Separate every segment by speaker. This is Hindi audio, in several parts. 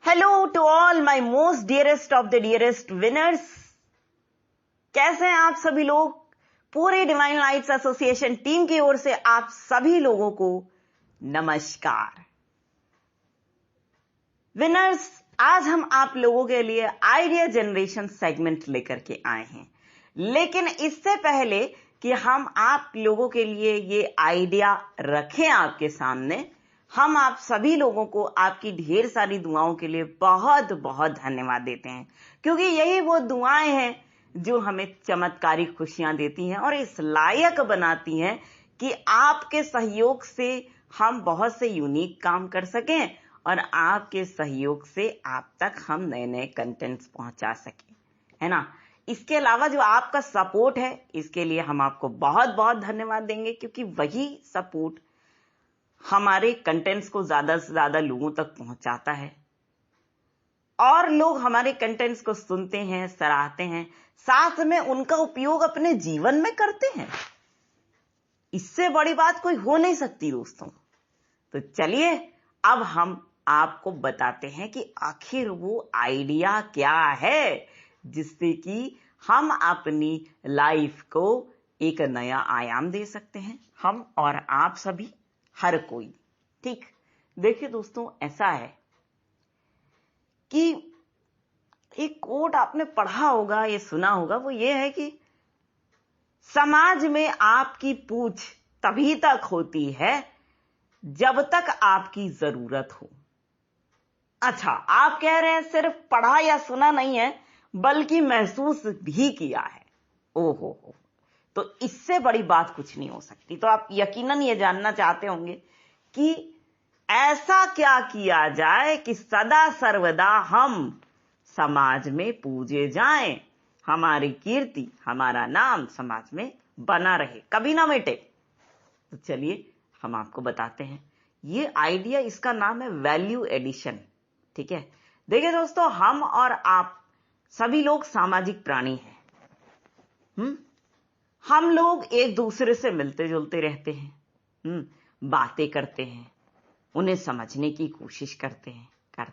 Speaker 1: Hello to all my most dearest of the dearest winners. कैसे हैं आप सभी लोग? पूरे डिवाइन लाइट्स एसोसिएशन टीम की ओर से आप सभी लोगों को नमस्कार। विनर्स, आज हम आप लोगों के लिए आइडिया जनरेशन सेगमेंट लेकर के आए हैं, लेकिन इससे पहले कि हम आप लोगों के लिए ये आइडिया रखें आपके सामने, हम आप सभी लोगों को आपकी ढेर सारी दुआओं के लिए बहुत बहुत धन्यवाद देते हैं, क्योंकि यही वो दुआएं हैं जो हमें चमत्कारी खुशियां देती हैं और इस लायक बनाती हैं कि आपके सहयोग से हम बहुत से यूनिक काम कर सकें और आपके सहयोग से आप तक हम नए नए कंटेंट्स पहुंचा सकें, है ना। इसके अलावा जो आपका सपोर्ट है, इसके लिए हम आपको बहुत बहुत धन्यवाद देंगे, क्योंकि वही सपोर्ट हमारे कंटेंट्स को ज्यादा से ज्यादा लोगों तक पहुंचाता है और लोग हमारे कंटेंट्स को सुनते हैं, सराहते हैं, साथ में उनका उपयोग अपने जीवन में करते हैं। इससे बड़ी बात कोई हो नहीं सकती दोस्तों। तो चलिए अब हम आपको बताते हैं कि आखिर वो आइडिया क्या है जिससे कि हम अपनी लाइफ को एक नया आयाम दे सकते हैं, हम और आप सभी, हर कोई। ठीक, देखिए दोस्तों, ऐसा है कि एक कोट आपने पढ़ा होगा, ये सुना होगा, वो ये है कि समाज में आपकी पूछ तभी तक होती है जब तक आपकी जरूरत हो। अच्छा, आप कह रहे हैं सिर्फ पढ़ा या सुना नहीं है, बल्कि महसूस भी किया है। ओहो, तो इससे बड़ी बात कुछ नहीं हो सकती। तो आप यकीनन ये जानना चाहते होंगे कि ऐसा क्या किया जाए कि सदा सर्वदा हम समाज में पूजे जाएं, हमारी कीर्ति, हमारा नाम समाज में बना रहे, कभी ना मिटे। तो चलिए हम आपको बताते हैं। ये आइडिया, इसका नाम है वैल्यू एडिशन। ठीक है, देखिए दोस्तों, हम और आप सभी लोग सामाजिक प्राणी हैं। हम लोग एक दूसरे से मिलते जुलते रहते हैं, बातें करते हैं, उन्हें समझने की कोशिश करते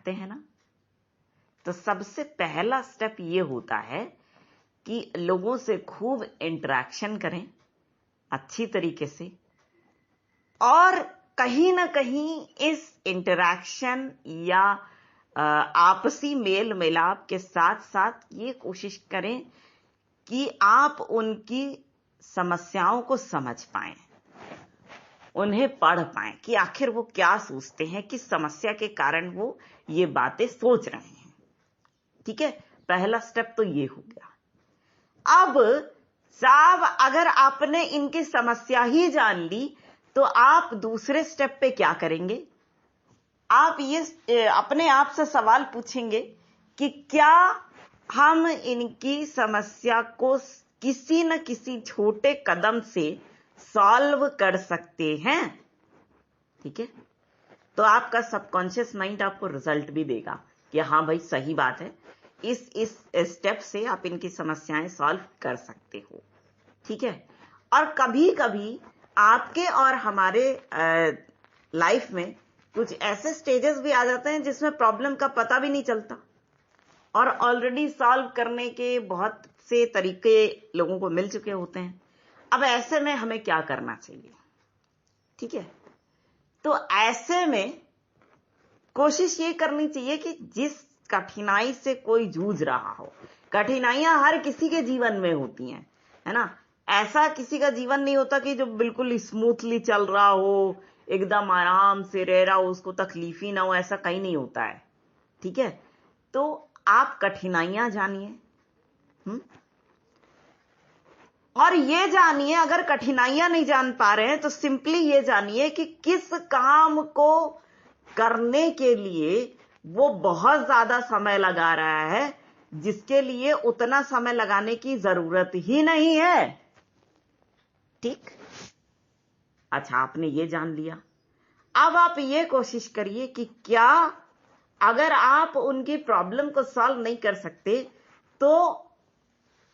Speaker 1: हैं ना। तो सबसे पहला स्टेप ये होता है कि लोगों से खूब इंटरेक्शन करें अच्छी तरीके से, और कहीं ना कहीं इस इंटरेक्शन या आपसी मेल मिलाप के साथ साथ ये कोशिश करें कि आप उनकी समस्याओं को समझ पाएं, उन्हें पढ़ पाएं कि आखिर वो क्या सोचते हैं, किस समस्या के कारण वो ये बातें सोच रहे हैं। ठीक है, पहला स्टेप तो ये हो गया। अब साहब, अगर आपने इनकी समस्या ही जान ली तो आप दूसरे स्टेप पे क्या करेंगे? आप ये अपने आप से सवाल पूछेंगे कि क्या हम इनकी समस्या को किसी न किसी छोटे कदम से सॉल्व कर सकते हैं। ठीक है, तो आपका सबकॉन्शियस माइंड आपको रिजल्ट भी देगा कि हाँ भाई, सही बात है, इस स्टेप से आप इनकी समस्याएं सॉल्व कर सकते हो। ठीक है, और कभी कभी आपके और हमारे लाइफ में कुछ ऐसे स्टेजेस भी आ जाते हैं जिसमें प्रॉब्लम का पता भी नहीं चलता और ऑलरेडी सॉल्व करने के बहुत से तरीके लोगों को मिल चुके होते हैं। अब ऐसे में हमें क्या करना चाहिए? ठीक है, तो ऐसे में कोशिश ये करनी चाहिए कि जिस कठिनाई से कोई जूझ रहा हो, कठिनाइयां हर किसी के जीवन में होती हैं, है ना। ऐसा किसी का जीवन नहीं होता कि जो बिल्कुल स्मूथली चल रहा हो, एकदम आराम से रह रहा हो, उसको तकलीफ ही ना हो, ऐसा कहीं नहीं होता है। ठीक है, तो आप कठिनाइयां जानिए, और ये जानिए, अगर कठिनाइयां नहीं जान पा रहे हैं तो सिंपली ये जानिए कि किस काम को करने के लिए वो बहुत ज्यादा समय लगा रहा है, जिसके लिए उतना समय लगाने की जरूरत ही नहीं है। ठीक, अच्छा, आपने ये जान लिया। अब आप ये कोशिश करिए कि क्या अगर आप उनकी प्रॉब्लम को सॉल्व नहीं कर सकते तो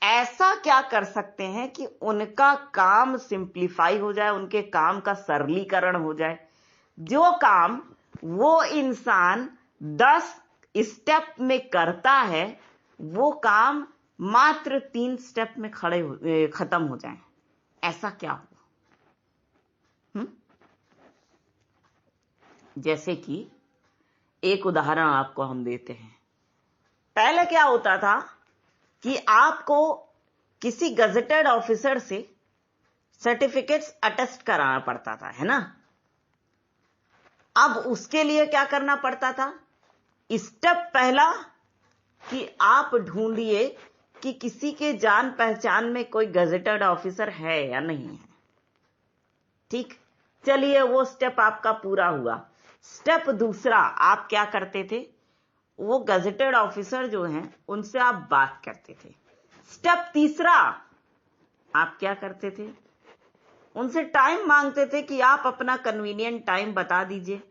Speaker 1: ऐसा क्या कर सकते हैं कि उनका काम सिंप्लीफाई हो जाए, उनके काम का सरलीकरण हो जाए, जो काम वो इंसान 10 स्टेप में करता है वो काम मात्र 3 स्टेप में खत्म हो जाए, ऐसा क्या हो? जैसे कि एक उदाहरण आपको हम देते हैं। पहले क्या होता था कि आपको किसी गजेटेड ऑफिसर से सर्टिफिकेट्स अटेस्ट कराना पड़ता था, है ना? अब उसके लिए क्या करना पड़ता था? स्टेप पहला कि आप ढूंढिए कि किसी के जान पहचान में कोई गजेटेड ऑफिसर है या नहीं है। ठीक, चलिए वो स्टेप आपका पूरा हुआ। स्टेप दूसरा, आप क्या करते थे? वो गजेटेड ऑफिसर जो हैं उनसे आप बात करते थे। स्टेप तीसरा, आप क्या करते थे? उनसे टाइम मांगते थे कि आप अपना कन्वीनियंट टाइम बता दीजिए।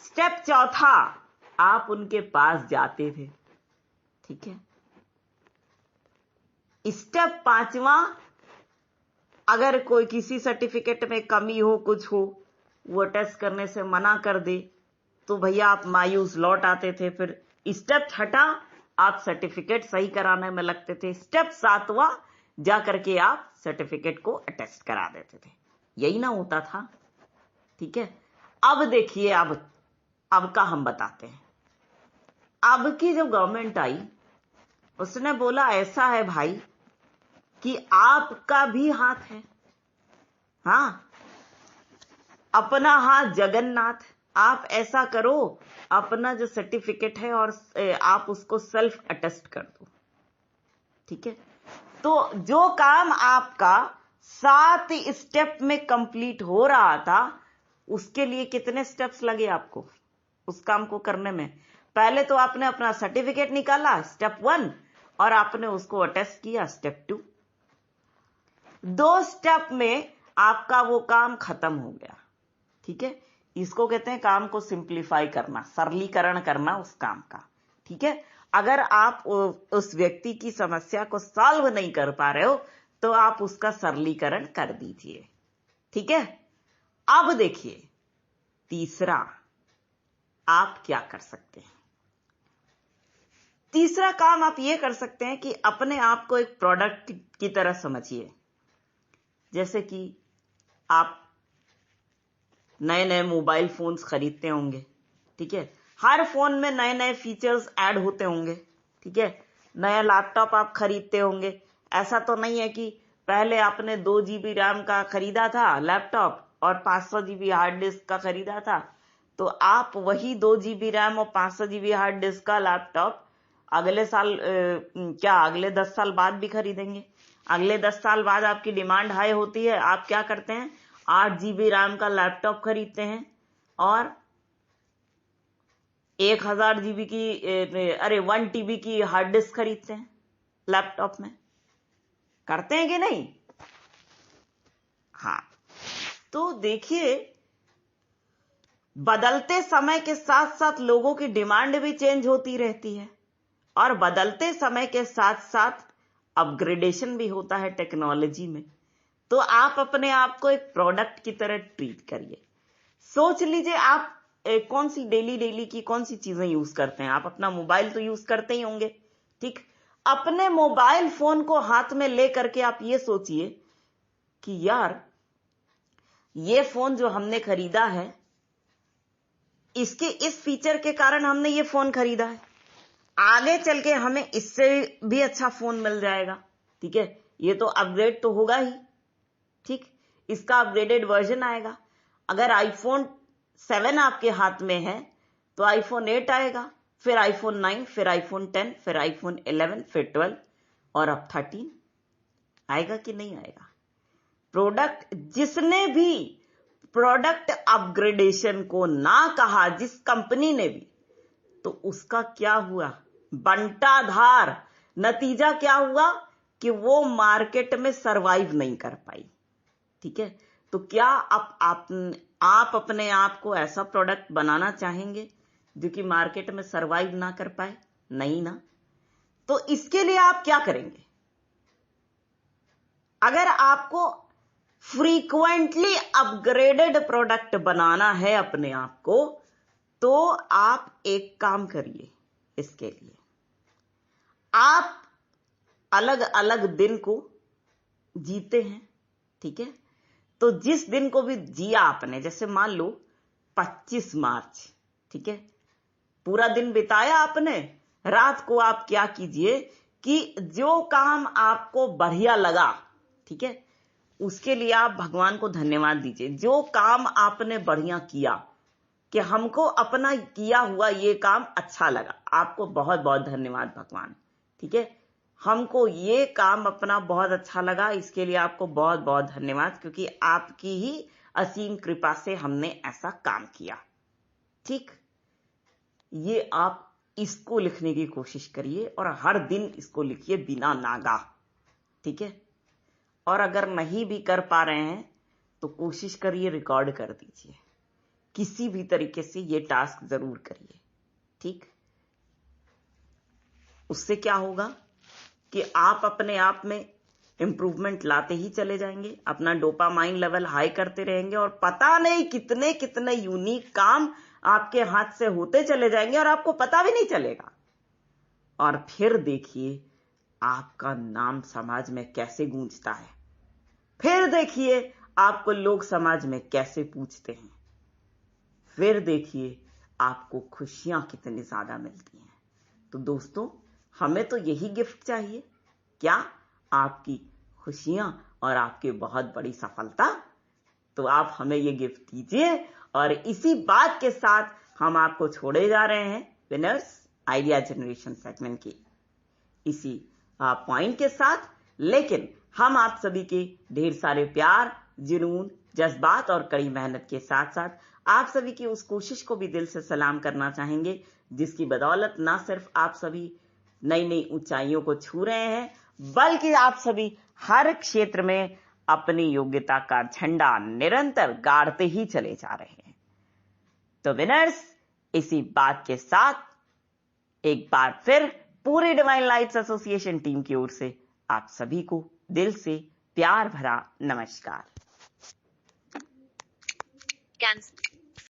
Speaker 1: स्टेप चौथा, आप उनके पास जाते थे। ठीक है। स्टेप पांचवा, अगर कोई किसी सर्टिफिकेट में कमी हो, कुछ हो, वो टेस्ट करने से मना कर दे तो भैया आप मायूस लौट आते थे। फिर स्टेप छठा, आप सर्टिफिकेट सही कराने में लगते थे। स्टेप सातवां, जा करके आप सर्टिफिकेट को अटेस्ट करा देते थे। यही ना होता था? ठीक है। अब देखिए, अब का हम बताते हैं। अब की जो गवर्नमेंट आई उसने बोला ऐसा है भाई कि आपका भी हाथ है। हां, अपना हाथ जगन्नाथ। आप ऐसा करो, अपना जो सर्टिफिकेट है और आप उसको सेल्फ अटेस्ट कर दो। ठीक है। तो जो काम आपका 7 स्टेप में कंप्लीट हो रहा था, उसके लिए कितने स्टेप्स लगे आपको उस काम को करने में? पहले तो आपने अपना सर्टिफिकेट निकाला, स्टेप 1, और आपने उसको अटेस्ट किया, स्टेप 2। 2 स्टेप में आपका वो काम खत्म हो गया। ठीक है। इसको कहते हैं काम को सिंप्लीफाई करना, सरलीकरण करना उस काम का। ठीक है। अगर आप उस व्यक्ति की समस्या को सॉल्व नहीं कर पा रहे हो तो आप उसका सरलीकरण कर दीजिए। ठीक है। अब देखिए तीसरा, आप क्या कर सकते हैं? तीसरा काम आप ये कर सकते हैं कि अपने आप को एक प्रोडक्ट की तरह समझिए। जैसे कि आप नए नए मोबाइल फोन्स खरीदते होंगे। ठीक है। हर फोन में नए नए फीचर्स ऐड होते होंगे। ठीक है। नया लैपटॉप आप खरीदते होंगे। ऐसा तो नहीं है कि पहले आपने 2 GB रैम का खरीदा था लैपटॉप और 500 GB हार्ड डिस्क का खरीदा था, तो आप वही 2 GB रैम और 500 GB हार्ड डिस्क का लैपटॉप अगले साल अगले 10 साल बाद भी खरीदेंगे? अगले 10 साल बाद आपकी डिमांड हाई होती है, आप क्या करते हैं? 8 GB रैम का लैपटॉप खरीदते हैं और 1000 GB की 1 TB की हार्ड डिस्क खरीदते हैं लैपटॉप में। करते हैं कि नहीं? हाँ। तो देखिए, बदलते समय के साथ साथ लोगों की डिमांड भी चेंज होती रहती है और बदलते समय के साथ साथ अपग्रेडेशन भी होता है टेक्नोलॉजी में। तो आप अपने आप को एक प्रोडक्ट की तरह ट्रीट करिए। सोच लीजिए आप कौन सी डेली की कौन सी चीजें यूज करते हैं? आप अपना मोबाइल तो यूज करते ही होंगे। ठीक। अपने मोबाइल फोन को हाथ में ले करके आप ये सोचिए कि यार, ये फोन जो हमने खरीदा है, इसके इस फीचर के कारण हमने ये फोन खरीदा है, आगे चल के हमें इससे भी अच्छा फोन मिल जाएगा। ठीक है। ये तो अपग्रेड तो होगा ही। ठीक। इसका अपग्रेडेड वर्जन आएगा। अगर iPhone 7 आपके हाथ में है तो iPhone 8 आएगा, फिर iPhone 9, फिर iPhone 10, फिर iPhone 11, फिर 12 और अब 13 आएगा कि नहीं आएगा? प्रोडक्ट, जिसने भी प्रोडक्ट अपग्रेडेशन को ना कहा, जिस कंपनी ने भी, तो उसका क्या हुआ? बंटाधार। नतीजा क्या हुआ कि वो मार्केट में सरवाइव नहीं कर पाई। ठीक है। तो क्या आप अपने आप को ऐसा प्रोडक्ट बनाना चाहेंगे जो कि मार्केट में सरवाइव ना कर पाए? नहीं ना। तो इसके लिए आप क्या करेंगे? अगर आपको फ्रीक्वेंटली अपग्रेडेड प्रोडक्ट बनाना है अपने आप को, तो आप एक काम करिए, इसके लिए आप अलग अलग दिन को जीते हैं, ठीक है। तो जिस दिन को भी जिया आपने, जैसे मान लो 25 मार्च, ठीक है, पूरा दिन बिताया आपने, रात को आप क्या कीजिए कि जो काम आपको बढ़िया लगा, ठीक है, उसके लिए आप भगवान को धन्यवाद दीजिए। जो काम आपने बढ़िया किया कि हमको अपना किया हुआ ये काम अच्छा लगा, आपको बहुत बहुत धन्यवाद भगवान, ठीक है। हमको ये काम अपना बहुत अच्छा लगा, इसके लिए आपको बहुत बहुत धन्यवाद, क्योंकि आपकी ही असीम कृपा से हमने ऐसा काम किया, ठीक। ये आप इसको लिखने की कोशिश करिए और हर दिन इसको लिखिए बिना नागा, ठीक है। और अगर नहीं भी कर पा रहे हैं तो कोशिश करिए रिकॉर्ड कर दीजिए, किसी भी तरीके से ये टास्क जरूर करिए, ठीक। उससे क्या होगा कि आप अपने आप में इंप्रूवमेंट लाते ही चले जाएंगे, अपना डोपामाइन लेवल हाई करते रहेंगे और पता नहीं कितने कितने यूनिक काम आपके हाथ से होते चले जाएंगे और आपको पता भी नहीं चलेगा। और फिर देखिए आपका नाम समाज में कैसे गूंजता है, फिर देखिए आपको लोग समाज में कैसे पूछते हैं, फिर देखिए आपको खुशियां कितनी ज्यादा मिलती हैं। तो दोस्तों, हमें तो यही गिफ्ट चाहिए, क्या? आपकी खुशियां और आपकी बहुत बड़ी सफलता। तो आप हमें ये गिफ्ट दीजिए और इसी बात के साथ हम आपको छोड़े जा रहे हैं विनर्स आइडिया जनरेशन सेगमेंट की इसी पॉइंट के साथ। लेकिन हम आप सभी के ढेर सारे प्यार, जुनून, जज्बात और कड़ी मेहनत के साथ साथ आप सभी की उस कोशिश को भी दिल से सलाम करना चाहेंगे, जिसकी बदौलत ना सिर्फ आप सभी नई नई ऊंचाइयों को छू रहे हैं, बल्कि आप सभी हर क्षेत्र में अपनी योग्यता का झंडा निरंतर गाड़ते ही चले जा रहे हैं। तो विनर्स, इसी बात के साथ एक बार फिर पूरे डिवाइन लाइट्स एसोसिएशन टीम की ओर से आप सभी को दिल से प्यार भरा नमस्कार।